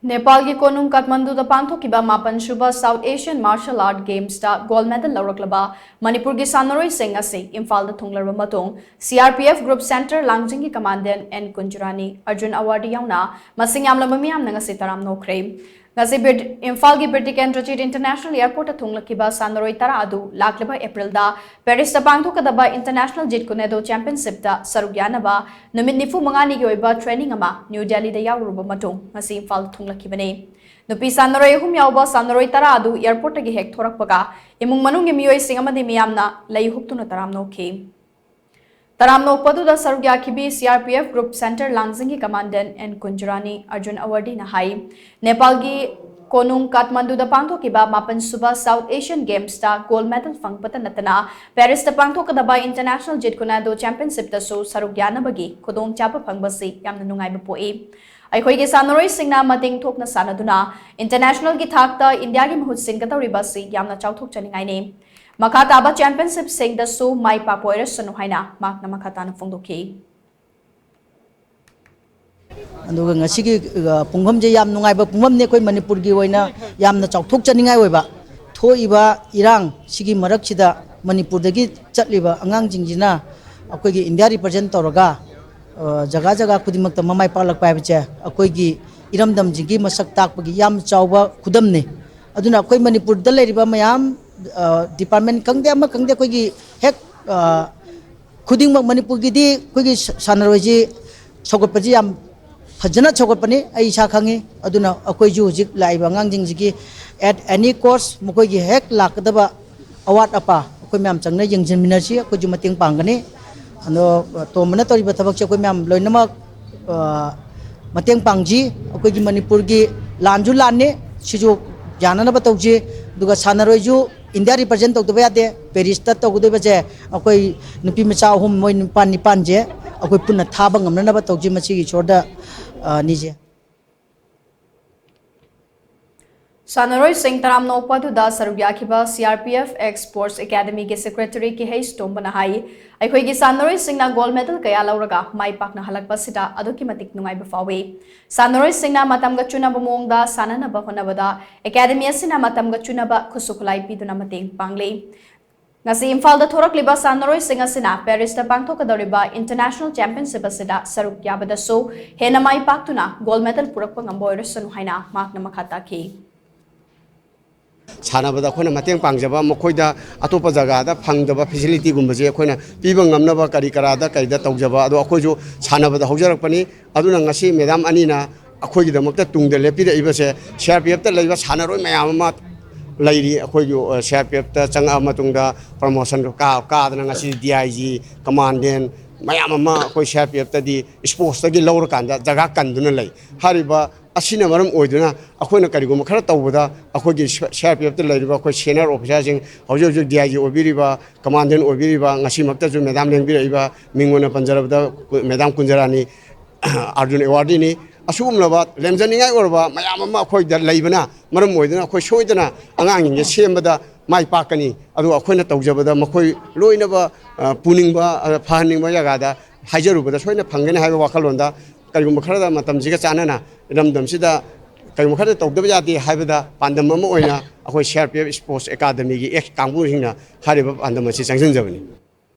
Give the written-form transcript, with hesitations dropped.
Nepal ki konung Kathmandu Da Pangthokhiba shuba South Asian Martial Art Games da gold medal Louraklaba Manipur ki sannaroi shing asi Imphal da thunglaraba matung CRPF Group Centre Langjing ki commandant N Kunjarani Arjun awardee yaona masing yamlaba meeyamna ngasi Taramna Okkhre ngasi Imphal ki British International Airport da thunglaraba sannaroi tara adu laklaba April da Paris da pangthokadaba International Jit Kunedo Championship da saruk yanaba numit nifu mangani ki oiba training ama New Delhi da yauruba matung ngasi Imphal thunglakibane nupi sannaroi hum yauba sannaroi tara adu airport gi hek thorakpaga imung manung gi miyoi sing amadi miyamna lei huptuna taramna okhi Taramna Okkhre da saruk yakhibi CRPF Group Centre Langjing ki commandant N Kunjarani Arjun awardee na hai Nepal gi konung Kathmandu Da Pangthokhiba shuba South Asian Games da gold medal fangpata natana Paris da pangthokadaba International Jit Kunedo Championship da su saruk yanabagi khodong chapa phangbasi yamna nungaiba poi Aikhoi ki sannaroi singna mating thokna sanaduna international ki thakta India ki mahut singkatawriba si yamna chauthok chaningai ne makha taba championship sing da su mai pa poira sanu haina makna makha tana phongdokhi aduga ngasi ki pungham je yam nungai ba pungham ne koi manipur gi oina yamna chauthok chaningai oiba thoiba irang sigi marak sida manipur dagi chatliba angang jingjina akoi gi India represent toroga jaga jaga kudimak ta mamai palak pai bache akoi gi iramdam jingi masak tak pagi yam chawba khudam ne aduna akoi manipur da leriba mayam department kangde ama kangde akoi gi hek khuding mak manipur gi di akoi gi sannaroi ji chogot paji yam phajana chogot pani ai sa khangi aduna akoi ju hujik laiba ngang jing ji at any course mukoi gi hek lakadaba award apa akoi myam changna yengjin minasi akoi ju mating pangani ano to mana tori bathabak che koi myam loinama mateng pangji akoi gi manipur gi lanju lanne siju janana batauji duga sanaroi ju India represent tok doba yade Paris ta tok doba je akoi nupi macha hum moi nipan je akoi punna thaba ngamna ba tokji machi gi chorda nije Shannaroi Singh Taramna Okkhre da saruk yakhiba CRPF Sports Academy ke secretary ki hei stombana hai aikhoi gi Shannaroi Singh na gold medal kaya lauraga mai pakna halakpa sida aduki matik nungai ba fawi Shannaroi Singh na matam ga chuna bomong da sanana ba honabada academy asina matam ga chuna ba khusukulai piduna mating pangle ngasi Imphal da thorakliba Shannaroi Singh asina Paris da pangthokadoriba international championship asida saruk yabada so hena mai paktuna gold medal purakpa ngamboy resanu haina makna makhata ki Sanabada akhona mateng pangjaba mokhoida atopa jaga da phangdaba facility gumbaje akhona piba ngamnaba kari karada kaida tawjaba ado akhoju sanabada haujarakpani aduna ngasi madam anina akhoi damakta tungde lepira ibase CRPF ta leiba sanaroi mayam ma lairi akhoju CRPF ta changa matungda promotion ka dana ngasi DIG commandant mayam ma akhoi CRPF ta di sports ta gi lawr kanda jaga kanduna lei hariba asina maram oiduna akhona karigum khara tawbada akhogi CRPF ta lairiba akhoi senior officer jing haujo DIG obiriba commandant obiriba ngasi makta ju madam lengbiraiba mingona panjarabda madam Kunjarani Arjun awardee ni asugumlaba lemjaningai orba mayam ma akhoi da leibana maram oiduna akhoi soidana angang nge sembada mai pakani adu akhona tawjabada makhoi loinaba puningba phaningba jagada hajarubada soina phangene haiba wakalonda karigum khara matam jiga chanana ramdam sida karigum khara tawdaba yati haibada pandam ama oina akhoi CRPF Sports Academy gi ex kangbu hingna hariba pandam si changjanjabani